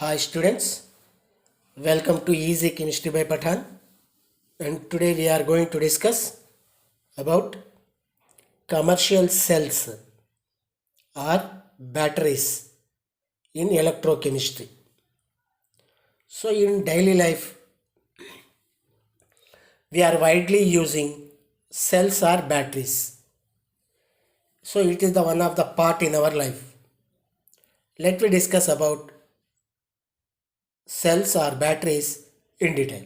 Hi students, welcome to Easy Chemistry by Pathan, and today we are going to discuss about commercial cells or batteries in electrochemistry. So in daily life we are widely using cells or batteries. So it is the one of the part in our life. Let me discuss about cells or batteries in detail.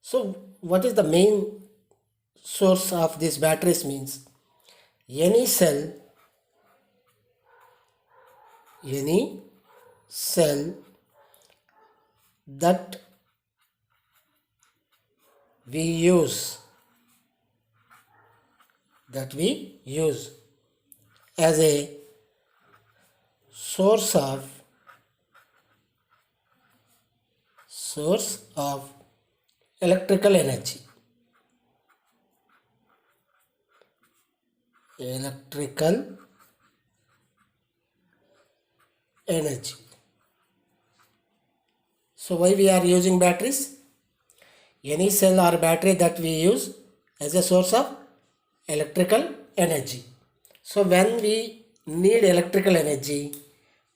So what is the main source of these batteries means any cell any cell that we use as a source of electrical energy so why we are using batteries? Any cell or battery that we use as a source of electrical energy. So when we need electrical energy,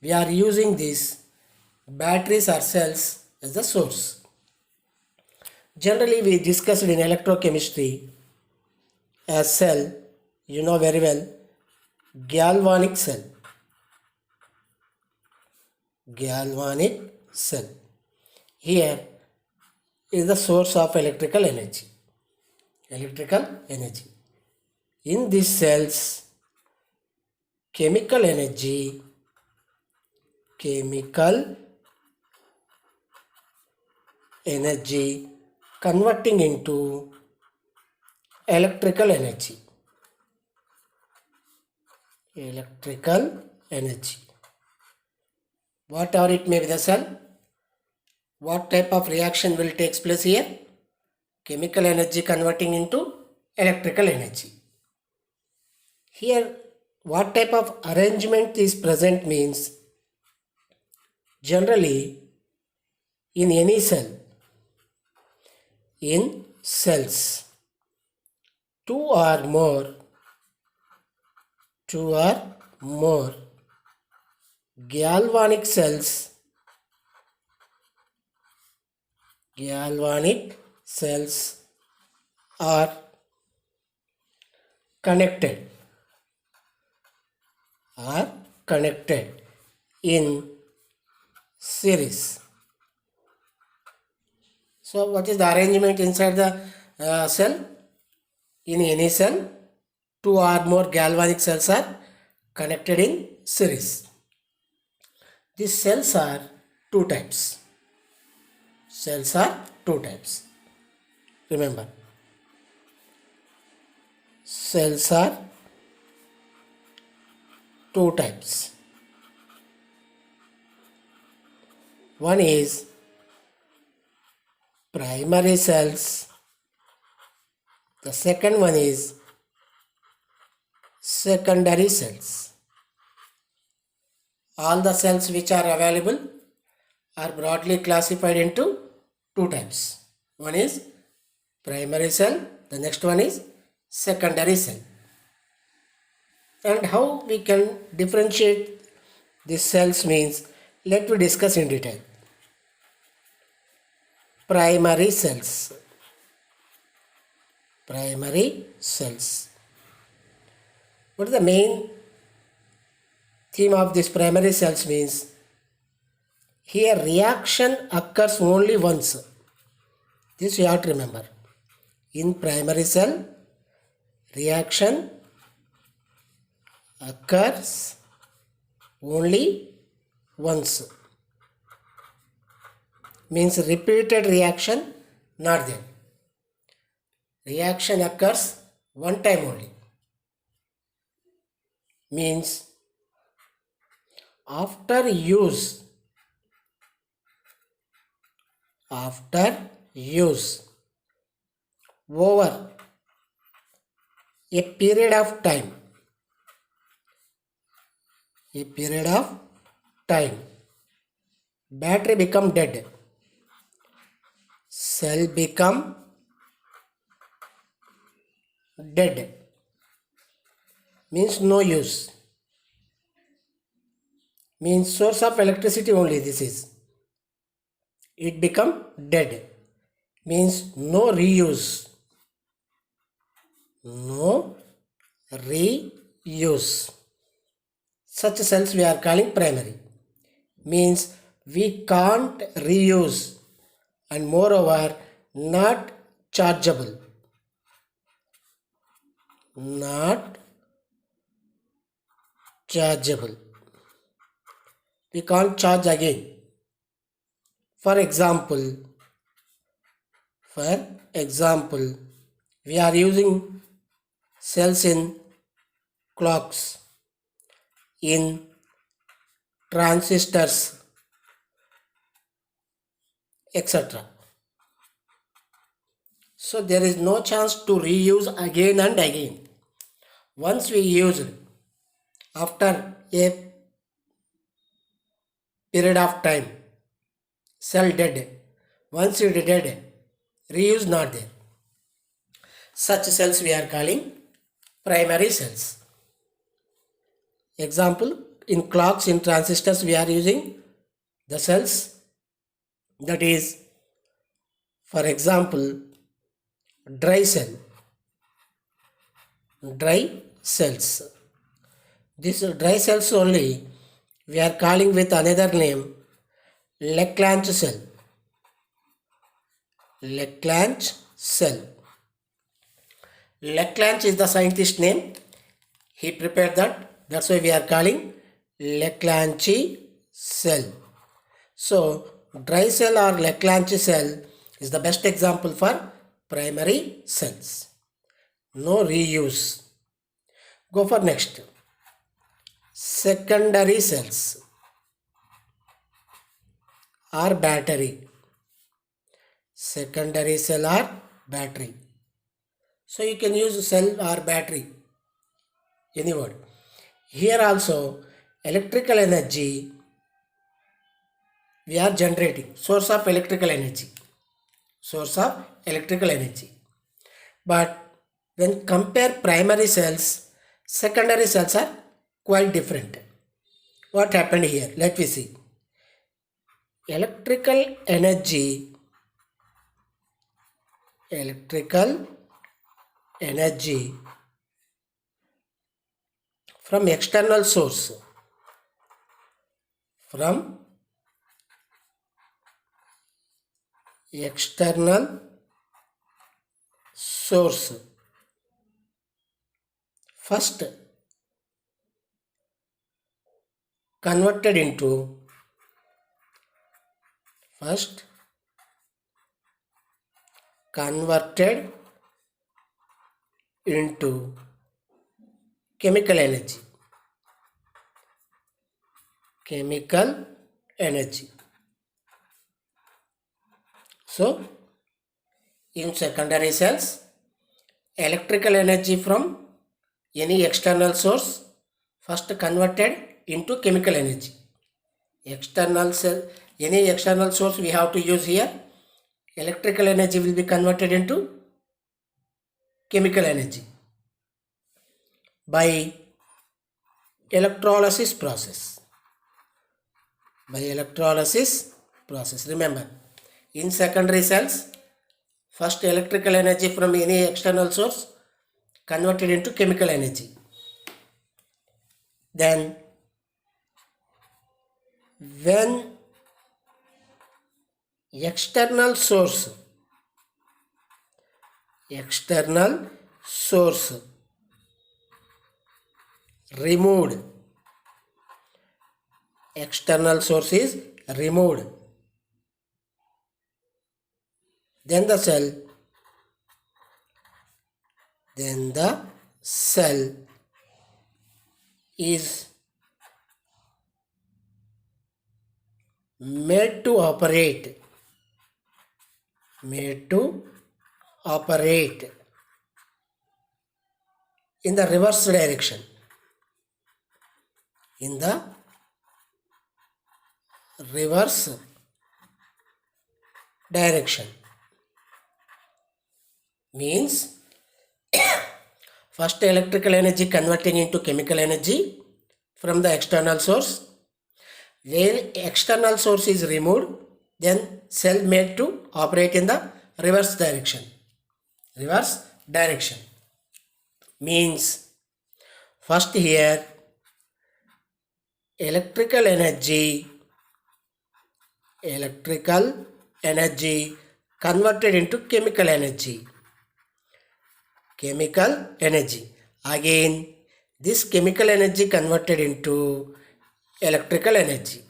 we are using these batteries or cells as the source. Generally, we discussed in electrochemistry as cell, you know very well, galvanic cell. Here is the source of electrical energy. In these cells, chemical energy converting into electrical energy. Whatever it may be the cell, what type of reaction will take place here? Chemical energy converting into electrical energy. Here, what type of arrangement is present means generally in any cell, in cells, two or more galvanic cells are connected in series. So what is the arrangement inside the cell? In any cell, two or more galvanic cells are connected in series. These cells are two types. Remember, cells are two types. One is primary cells. The second one is secondary cells. All the cells which are available are broadly classified into two types. One is primary cell, the next one is secondary cell. And how we can differentiate these cells means, let me discuss in detail. Primary cells. What is the main theme of this primary cells means? Here reaction occurs only once. This you have to remember. In primary cell, reaction occurs only once. Means repeated reaction not there. Reaction occurs one time only. Means after use over a period of time, battery become dead. Cell become dead means no use, means source of electricity only this is. It become dead means no reuse, no reuse. Such cells we are calling primary, means we can't reuse and moreover not chargeable, not chargeable. We can't charge again. For example, we are using cells in clocks, in transistors, etc. So there is no chance to reuse again and again. Once we use it, after a period of time, cell dead. Once it dead, reuse not there. Such cells we are calling primary cells. Example, in clocks, in transistors we are using the cells, that is, for example, dry cells. This dry cells only we are calling with another name Leclanche cell. Leclanche cell. Leclanche is the scientist name. He prepared that. That's why we are calling Leclanche cell. So dry cell or Leclanche cell is the best example for primary cells. No reuse. Go for next. Secondary cells or battery. Secondary cell or battery. So you can use cell or battery, any word. Here also electrical energy we are generating, source of electrical energy. But when compare primary cells, secondary cells are quite different. What happened here? Let me see. Electrical energy from external source, first converted into chemical energy. So in secondary cells, electrical energy from any external source first converted into chemical energy. Any external source we have to use here, electrical energy will be converted into chemical energy by electrolysis process. Remember, in secondary cells, first electrical energy from any external source converted into chemical energy. Then when external source removed, external source is removed, then the cell is made to operate in the reverse direction. reverse direction. Means first electrical energy converting into chemical energy from the external source. Where external source is removed, then cell made to operate in the reverse direction. Reverse direction means first here electrical energy converted into chemical energy. Again, this chemical energy converted into electrical energy.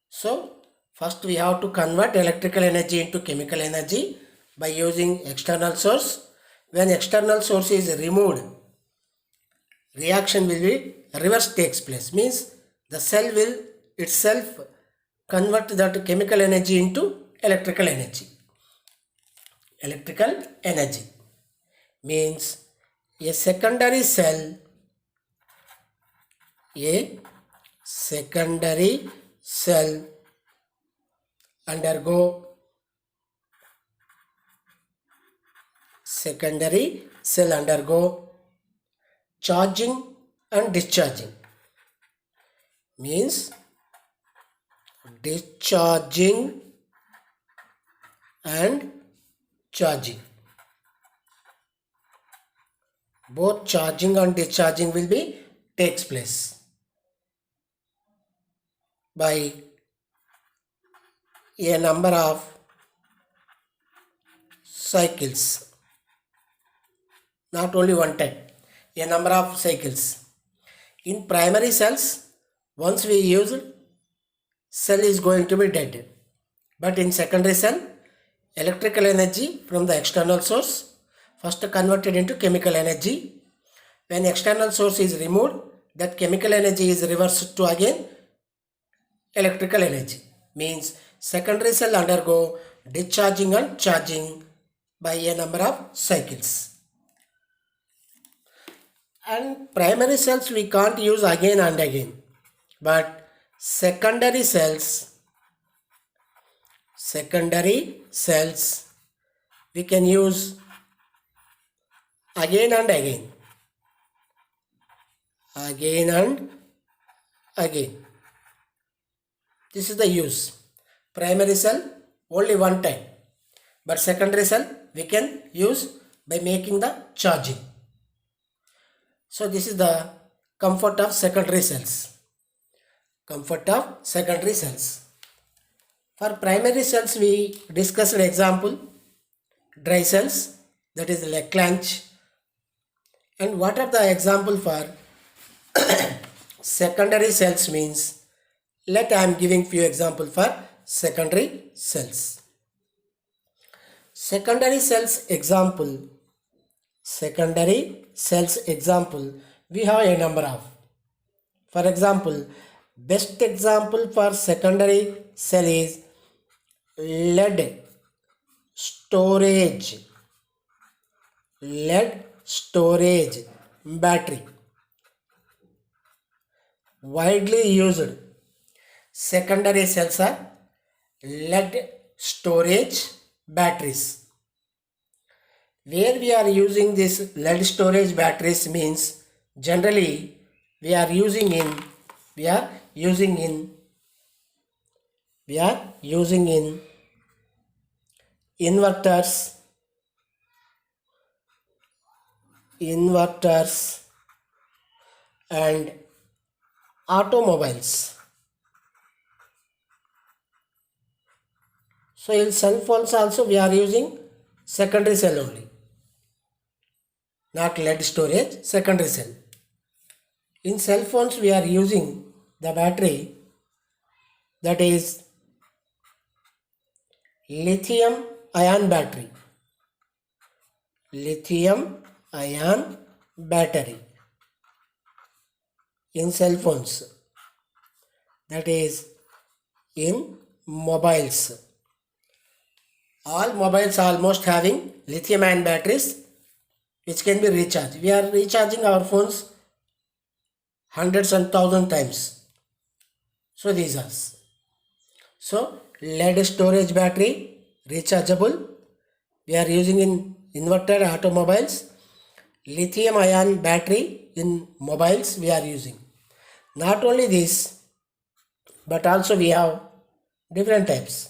So first we have to convert electrical energy into chemical energy by using external source. When external source is removed, reaction will be reverse takes place. Means the cell will itself convert that chemical energy into electrical energy. Means a secondary cell undergo charging and discharging. Means discharging and charging. Both charging and discharging will be takes place by a number of cycles. Not only one time, a number of cycles. In primary cells, once we use it, cell is going to be dead. But in secondary cell, electrical energy from the external source first converted into chemical energy. When external source is removed, that chemical energy is reversed to again electrical energy. Means secondary cell undergo discharging and charging by a number of cycles. And primary cells we can't use again and again, but secondary cells we can use again and again. This is the use. Primary cell only one time, but secondary cell we can use by making the charging. So this is the comfort of secondary cells. For primary cells we discussed an example, dry cells, that is Leclanche. And what are the example for secondary cells means, I am giving few example for secondary cells. Secondary cells example, we have a number of. For example, best example for secondary cell is lead storage battery. Widely used secondary cells are lead storage batteries. Where we are using this lead storage batteries means generally we are using in inverters and automobiles. So in cell phones also we are using secondary cell only, not lead storage, secondary cell. In cell phones we are using the battery that is lithium ion battery. In cell phones, that is in mobiles. All mobiles are almost having lithium ion batteries which can be recharged. We are recharging our phones hundreds and thousand times. So these are. So lead storage battery, rechargeable, we are using in inverter automobiles. Lithium ion battery in mobiles we are using. Not only this, but also we have different types.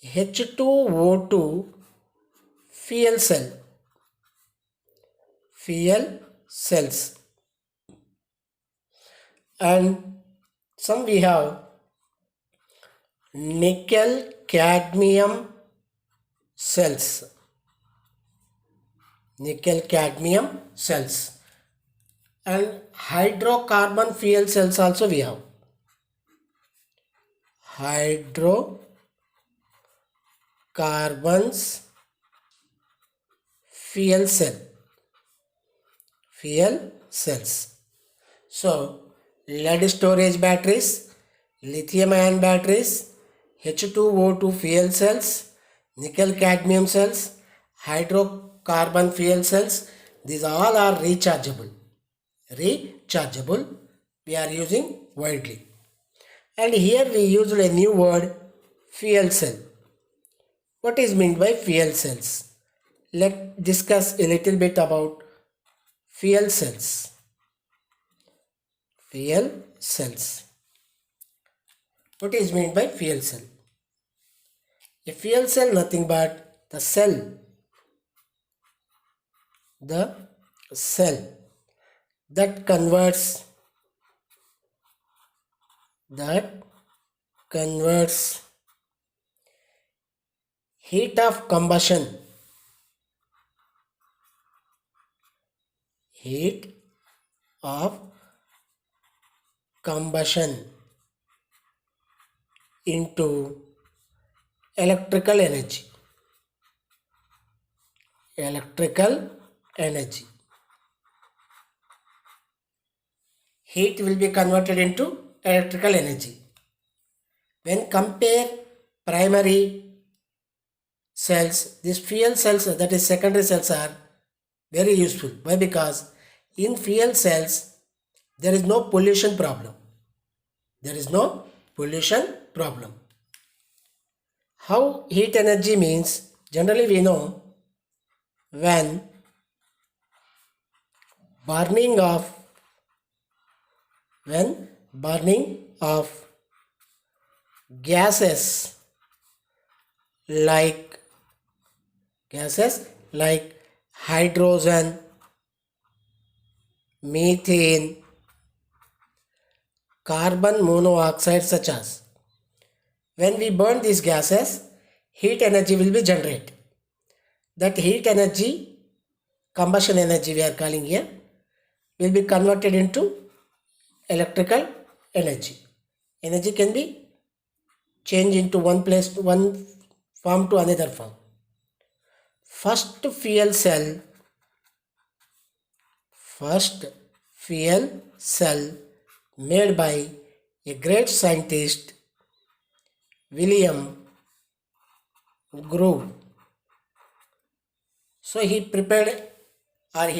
H2O2 fuel cells, and some we have nickel cadmium cells, and hydrocarbon fuel cells also we have. Hydrocarbons fuel cells. So lead storage batteries, lithium ion batteries, H2O2 fuel cells, nickel cadmium cells, hydrocarbon fuel cells, these all are rechargeable. We are using widely. And here we used a new word, fuel cell. What is meant by fuel cells? Let's discuss a little bit about fuel cells. What is meant by fuel cell? A fuel cell nothing but the cell that converts heat of combustion into electrical energy. Heat will be converted into electrical energy. When compare primary cells, these fuel cells, that is secondary cells, are very useful. Why? Because in fuel cells there is no pollution problem. How heat energy means? Generally we know when burning of gases like hydrogen, methane, carbon monoxide, such as, when we burn these gases, heat energy will be generated. That heat energy, combustion energy we are calling here, will be converted into electrical energy. Energy can be changed into one form to another form. First fuel cell made by a great scientist, William Grove. So he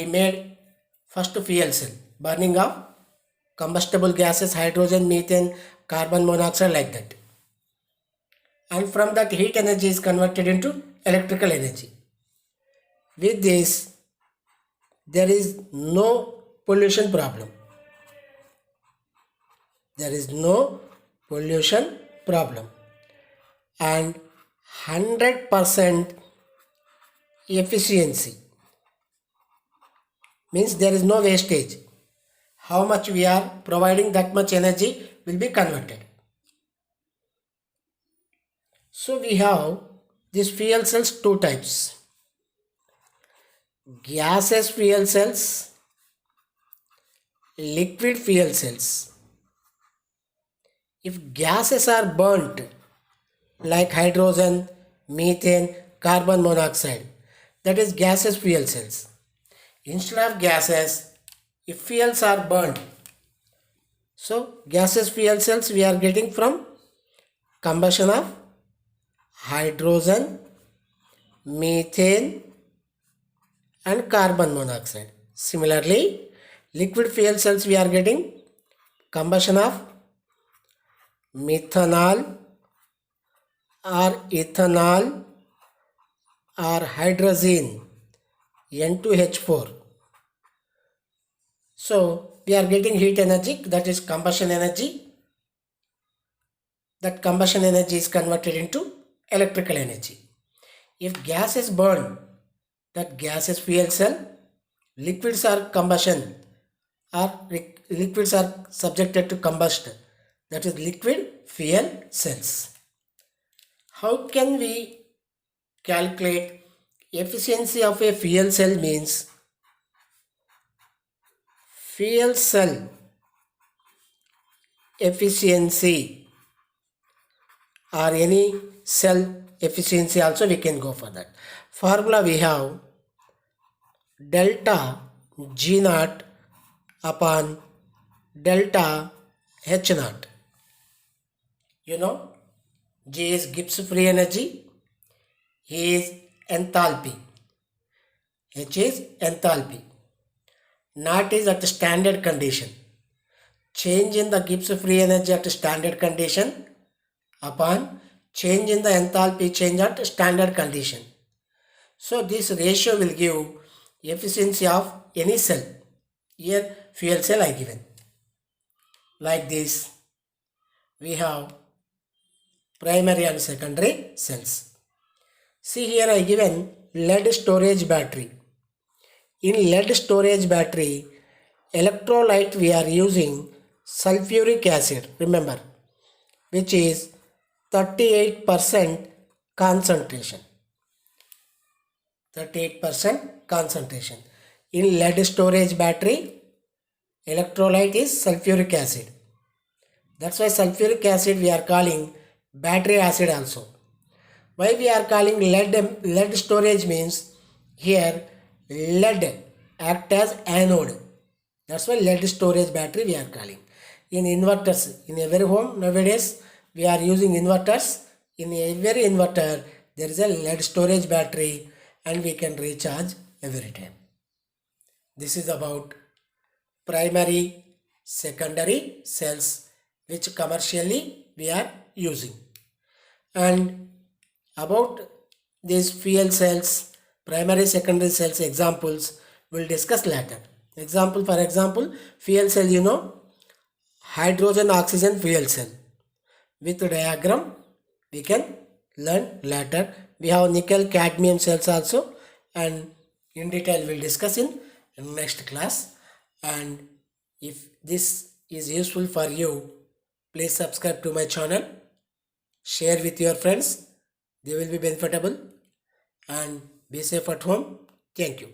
made first fuel cell, burning of combustible gases, hydrogen, methane, carbon monoxide, like that. And from that, heat energy is converted into electrical energy. With this, there is no pollution problem. And 100% efficiency means there is no wastage. How much we are providing, that much energy will be converted. So we have these fuel cells, two types: gaseous fuel cells, liquid fuel cells. If gases are burnt like hydrogen, methane, carbon monoxide, that is gaseous fuel cells. Instead of gases, if fuels are burnt, so gaseous fuel cells we are getting from combustion of hydrogen, methane and carbon monoxide. Similarly, liquid fuel cells we are getting combustion of methanol or ethanol or hydrazine N2H4. So we are getting heat energy, that is combustion energy. That combustion energy is converted into electrical energy. If gas is burned, that gas is fuel cell. Liquids are combustion, or liquids are subjected to combustion, that is liquid fuel cells. How can we calculate efficiency of a fuel cell? Means fuel cell efficiency or any cell efficiency also we can go for that. Formula we have delta G naught upon delta H naught. You know, G is Gibbs free energy, E is enthalpy, H is enthalpy. Naught is at standard condition. Change in the Gibbs free energy at standard condition upon change in the enthalpy change at standard condition. So this ratio will give efficiency of any cell. Here fuel cell I given. Like this we have primary and secondary cells. See here I given lead storage battery. In lead storage battery, electrolyte we are using sulfuric acid, remember, which is 38% concentration. 38% concentration. In lead storage battery, electrolyte is sulfuric acid. That's why sulfuric acid we are calling battery acid also. Why we are calling lead storage means here lead act as anode. That's why lead storage battery we are calling. In inverters, in every home nowadays we are using inverters. In every inverter there is a lead storage battery and we can recharge every time. This is about primary, secondary cells which commercially we are using. And about these fuel cells, primary, secondary cells examples we'll discuss later. Example, for example, fuel cell, you know, hydrogen oxygen fuel cell. With the diagram we can learn later. We have nickel cadmium cells also, and in detail we'll discuss in next class. And if this is useful for you, please subscribe to my channel, share with your friends, they will be benefitable, and be safe at home. Thank you.